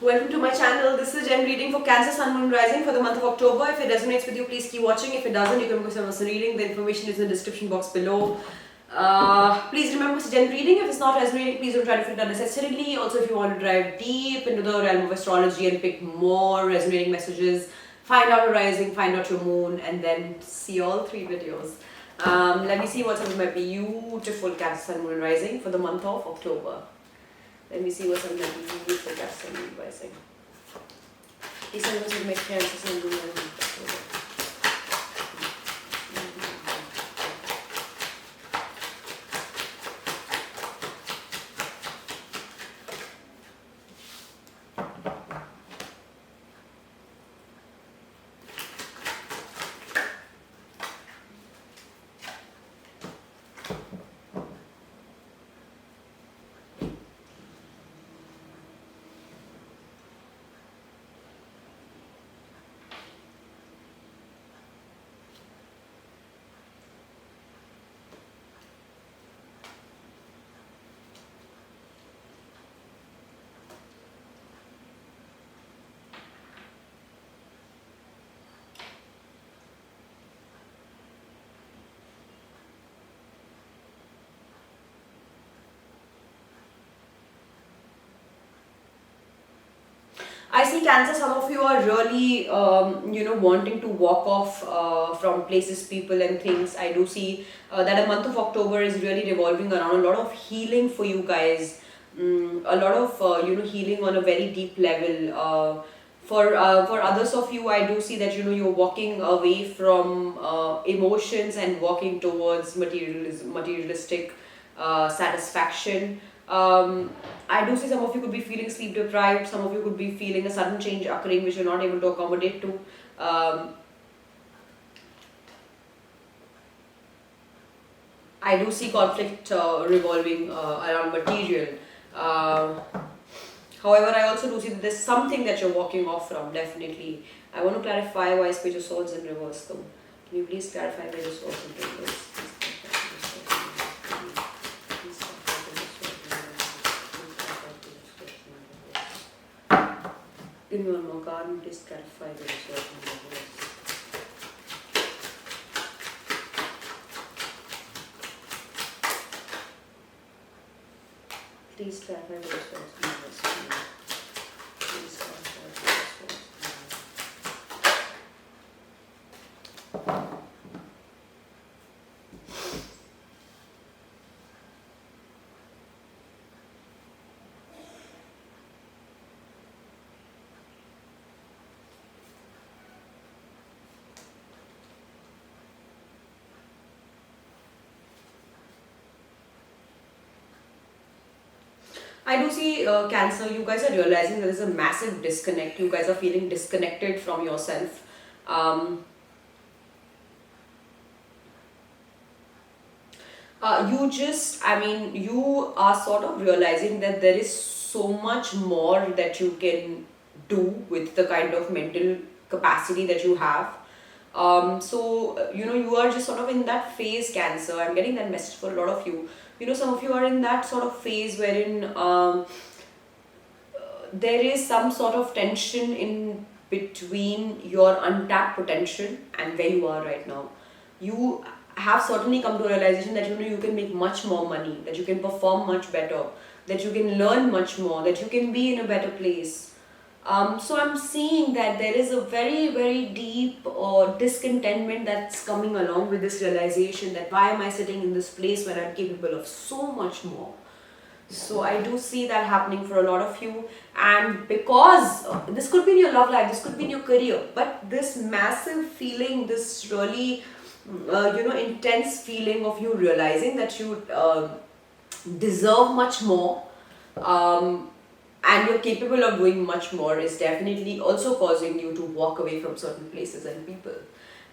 Welcome to my channel. This is Jen reading for Cancer Sun Moon Rising for the month of October. If it resonates with you, please keep watching. If it doesn't, you can go some other reading. The information is in the description box below. Please remember it's Jen reading. If it's not resonating, please don't try to fit it unnecessarily. Also, if you want to dive deep into the realm of astrology and pick more resonating messages, find out your rising, find out your moon, and then see all 3 videos. Let me see what's up with my beautiful Cancer Sun Moon Rising for the month of October. Let me see what's on my beautiful Cancer Sun Moon Rising. Please tell me what's on my Cancer Sun Moon Rising for October. I see Cancer, some of you are really, wanting to walk off from places, people and things. I do see that the month of October is really revolving around a lot of healing for you guys. A lot of, healing on a very deep level. For others of you, I do see that, you're walking away from emotions and walking towards materialistic satisfaction. I do see some of you could be feeling sleep deprived, some of you could be feeling a sudden change occurring which you're not able to accommodate to. I do see conflict revolving around material. However, I also do see that there's something that you're walking off from, definitely. I want to clarify why Page of Swords in reverse though. Can you please clarify Page of Swords in reverse? Give me one more card and please clarify the result in reverse. Please clarify the result in reverse. Please clarify the result in reverse. I do see Cancer, you guys are realizing there is a massive disconnect. You guys are feeling disconnected from yourself. You are sort of realizing that there is so much more that you can do with the kind of mental capacity that you have. You are just sort of in that phase, Cancer. I'm getting that message for a lot of you. Some of you are in that sort of phase wherein there is some sort of tension in between your untapped potential and where you are right now. You have certainly come to a realization that you can make much more money, that you can perform much better, that you can learn much more, that you can be in a better place. So I'm seeing that there is a very, very deep discontentment that's coming along with this realization that why am I sitting in this place when I'm capable of so much more. So I do see that happening for a lot of you, and because this could be in your love life, this could be in your career, but this massive feeling, this really intense feeling of you realizing that you deserve much more, and you're capable of doing much more is definitely also causing you to walk away from certain places and people.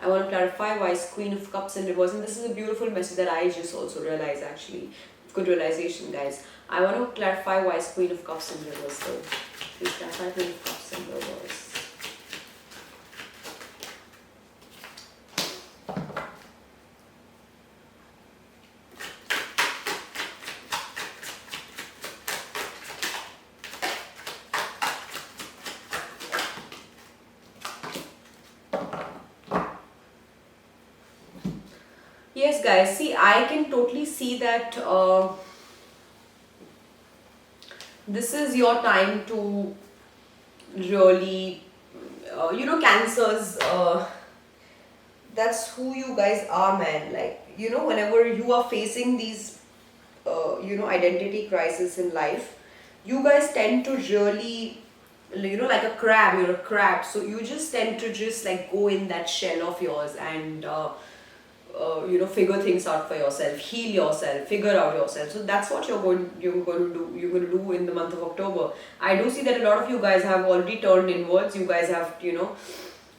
I want to clarify why is Queen of Cups in reverse, and this is a beautiful message that I just also realized actually. Good realization, guys. I want to clarify why is Queen of Cups in reverse though. Please clarify Queen of Cups in reverse. Yes, guys, see, I can totally see that this is your time to really, cancers, that's who you guys are, man. Like, whenever you are facing these, identity crisis in life, you guys tend to really, like a crab, you're a crab. So you just tend to just like go in that shell of yours and, figure things out for yourself, heal yourself, figure out yourself. So that's what you're going to do in the month of October. I do see that a lot of you guys have already turned inwards. You guys have,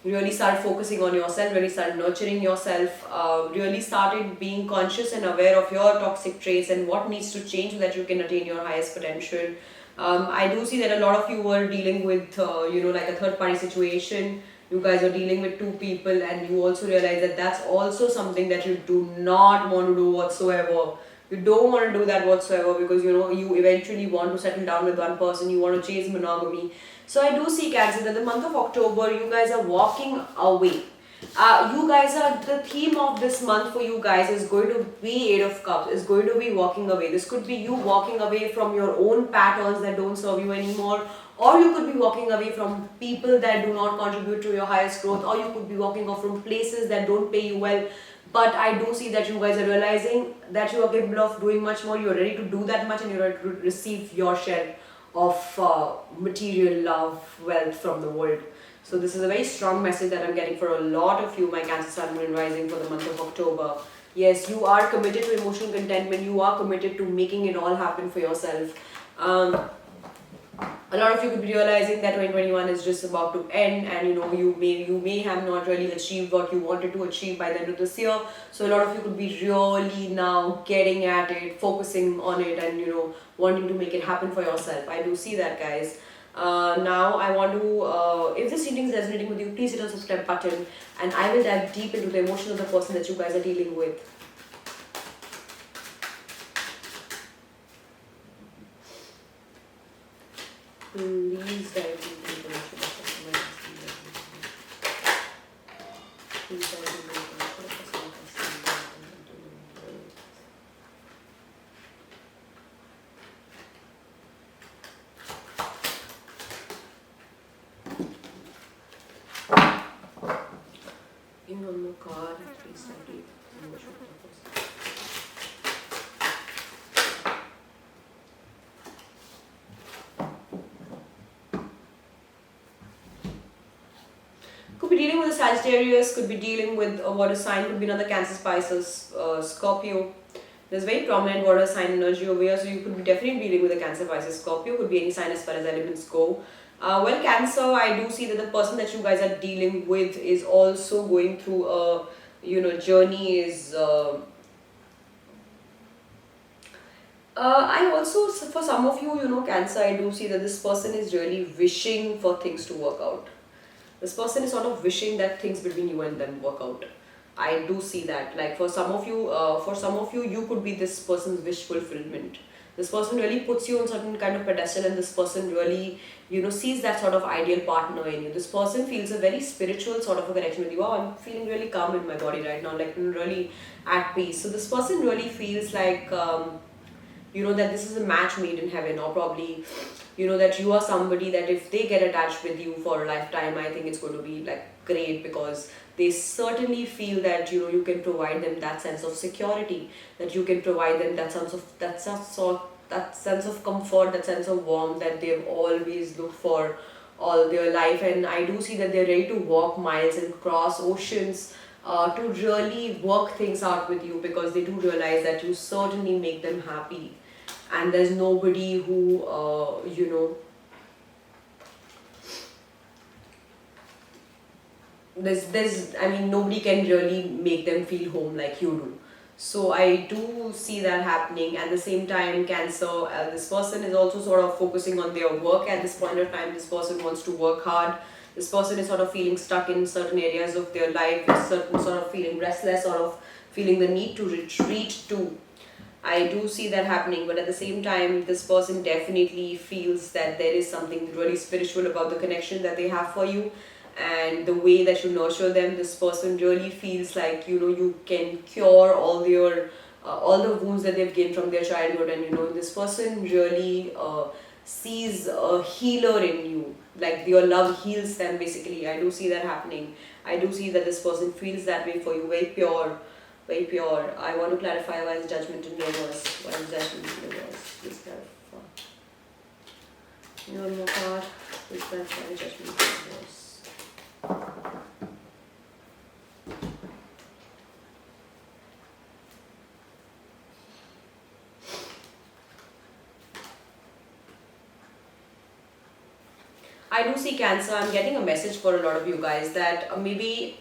really started focusing on yourself, really started nurturing yourself, really started being conscious and aware of your toxic traits and what needs to change so that you can attain your highest potential. I do see that a lot of you were dealing with, like a third party situation. You guys are dealing with two people, and you also realize that that's also something that you do not want to do whatsoever. You don't want to do that whatsoever because you eventually want to settle down with one person, you want to chase monogamy. So I do see, Cancer, that the month of October you guys are walking away. You guys are, the theme of this month for you guys is going to be Eight of Cups, is going to be walking away. This could be you walking away from your own patterns that don't serve you anymore, or you could be walking away from people that do not contribute to your highest growth, or you could be walking off from places that don't pay you well. But I do see that you guys are realizing that you are capable of doing much more, you're ready to do that much, and you're ready to receive your share of material love, wealth from the world. So this is a very strong message that I'm getting for a lot of you, my Cancer, Sun, Moon, and Rising, for the month of October. Yes, you are committed to emotional contentment. You are committed to making it all happen for yourself. A lot of you could be realizing that 2021 is just about to end, and you may have not really achieved what you wanted to achieve by the end of this year. So a lot of you could be really now getting at it, focusing on it, and wanting to make it happen for yourself. I do see that, guys. Now I want to, if this reading is resonating with you, please hit the subscribe button, and I will dive deep into the emotion of the person that you guys are dealing with. Please dive deep into the emotion of the person that is dealing with. Please dive deep into the emotion of the person that is dealing with. In one more card, please dive deep into the emotion of the person. Could be dealing with a Sagittarius, could be dealing with a water sign, could be another Cancer, Pisces, Scorpio. There's very prominent water sign energy over here, so you could be definitely dealing with a Cancer, Pisces, Scorpio, could be any sign as far as elements go. Well, Cancer, I do see that the person that you guys are dealing with is also going through a, journey is... I also, for some of you, Cancer, I do see that this person is really wishing for things to work out. This person is sort of wishing that things between you and them work out. I do see that. Like for some of you, you could be this person's wish fulfillment. This person really puts you on certain kind of pedestal, and this person really, sees that sort of ideal partner in you. This person feels a very spiritual sort of a connection with you. Wow, I'm feeling really calm in my body right now, like really at peace. So this person really feels like, that this is a match made in heaven, or probably, that you are somebody that if they get attached with you for a lifetime, I think it's going to be like great, because they certainly feel that you can provide them that sense of security, that you can provide them that sense of comfort, that sense of warmth that they've always looked for all their life. And I do see that they're ready to walk miles and cross oceans to really work things out with you, because they do realize that you certainly make them happy, and there's nobody who nobody can really make them feel home like you do. So I do see that happening. At the same time, Cancer, this person is also sort of focusing on their work at this point of time. This person wants to work hard. This person is sort of feeling stuck in certain areas of their life, certain sort of feeling restless, sort of feeling the need to retreat to. I do see that happening, but at the same time, this person definitely feels that there is something really spiritual about the connection that they have for you. and the way that you nurture them, this person really feels like, you can cure all the wounds that they've gained from their childhood. And this person really sees a healer in you, like your love heals them basically. I do see that happening. I do see that this person feels that way for you, very pure, very pure. I want to clarify, why is judgment in reverse? Why is judgment in reverse? Please clarify. One more card. Please clarify judgment in reverse. I do see Cancer. I'm getting a message for a lot of you guys that maybe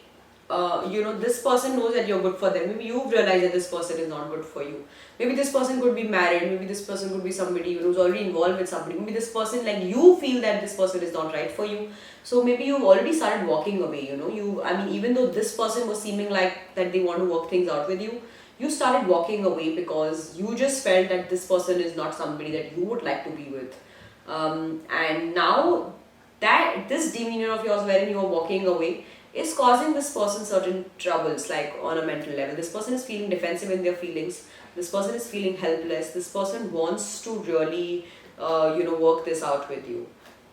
this person knows that you're good for them. Maybe you've realized that this person is not good for you. Maybe this person could be married. Maybe this person could be somebody who's already involved with somebody. Maybe this person, like, you feel that this person is not right for you. So maybe you've already started walking away. Even though this person was seeming like that they want to work things out with you, you started walking away because you just felt that this person is not somebody that you would like to be with. And now that this demeanor of yours wherein you are walking away is causing this person certain troubles, like on a mental level. This person is feeling defensive in their feelings. This person is feeling helpless. This person wants to really work this out with you.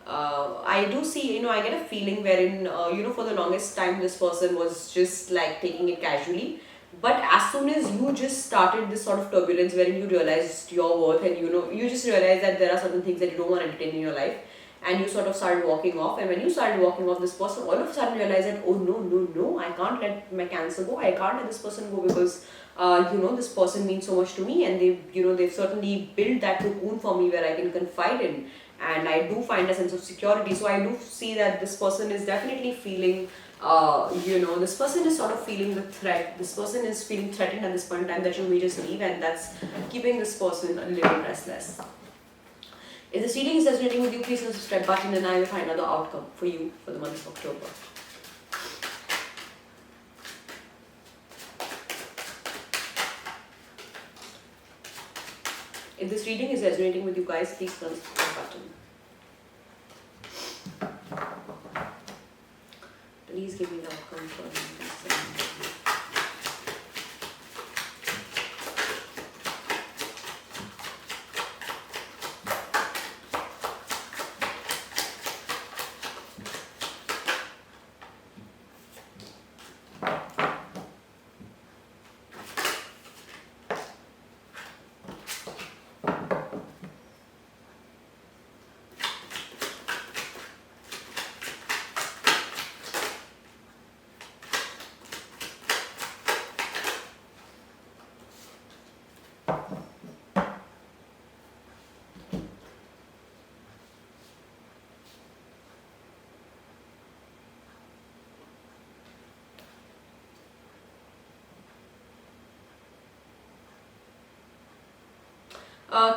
I do see, I get a feeling wherein for the longest time this person was just like taking it casually. But as soon as you just started this sort of turbulence wherein you realized your worth, and you just realized that there are certain things that you don't want to entertain in your life, and you sort of started walking off. And when you started walking off, this person all of a sudden realized that, oh no, no, no, I can't let my Cancer go. I can't let this person go because this person means so much to me, and they've certainly built that cocoon for me where I can confide in, and I do find a sense of security. So I do see that this person is definitely feeling this person is sort of feeling the threat. This person is feeling threatened at this point in time that you may just leave, and that's keeping this person a little restless. If this reading is resonating with you, please hit the subscribe button, and I will find another outcome for you for the month of October. If this reading is resonating with you guys, please hit the subscribe button. Please give me the outcome for me.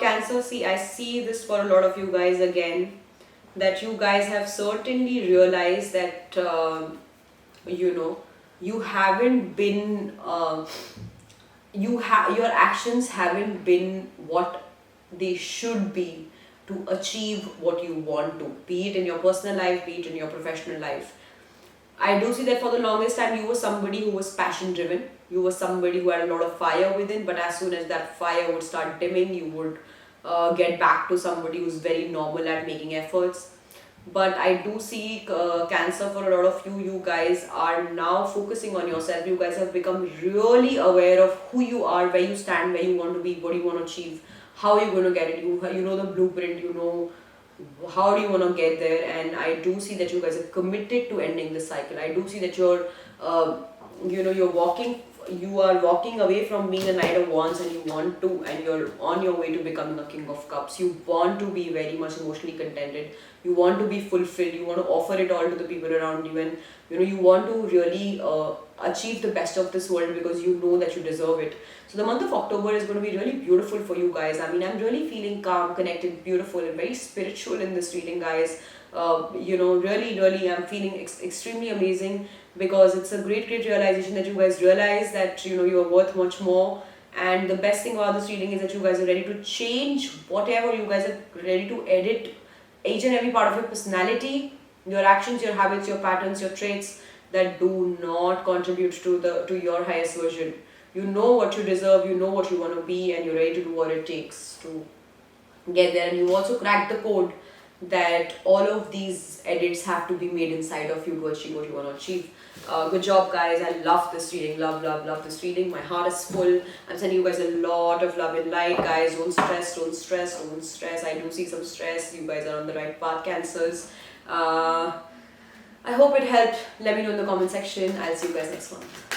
Cancer, see, I see this for a lot of you guys again, that you guys have certainly realized that, you haven't been, your actions haven't been what they should be to achieve what you want to, be it in your personal life, be it in your professional life. I do see that for the longest time you were somebody who was passion driven. You were somebody who had a lot of fire within, but as soon as that fire would start dimming, you would get back to somebody who's very normal at making efforts. But I do see Cancer, for a lot of you, you guys are now focusing on yourself. You guys have become really aware of who you are, where you stand, where you want to be, what you want to achieve, how you're going to get it. You know the blueprint, you know how do you want to get there. And I do see that you guys are committed to ending this cycle. I do see that you're you are walking away from being a Knight of Wands, and you're on your way to becoming a King of Cups. You want to be very much emotionally contented. You want to be fulfilled. You want to offer it all to the people around you, and you want to really achieve the best of this world because you know that you deserve it. So the month of October is going to be really beautiful for you guys. I mean, I'm really feeling calm, connected, beautiful, and very spiritual in this reading, guys. Really, I'm feeling extremely amazing, because it's a great realization that you guys realize that you are worth much more. And the best thing about this reading is that you guys are ready to change whatever. You guys are ready to edit each and every part of your personality Your actions, your habits, your patterns, your traits that do not contribute to your highest version. You know what you deserve, you know what you want to be, and you're ready to do what it takes to get there. And you also crack the code that all of these edits have to be made inside of you to achieve what you want to achieve. Good job, guys. I love this reading. Love this reading. My heart is full. I'm sending you guys a lot of love and light, guys. Don't stress, don't stress, don't stress. I do see some stress. You guys are on the right path, Cancers. I hope it helped. Let me know in the comment section. I'll see you guys next month.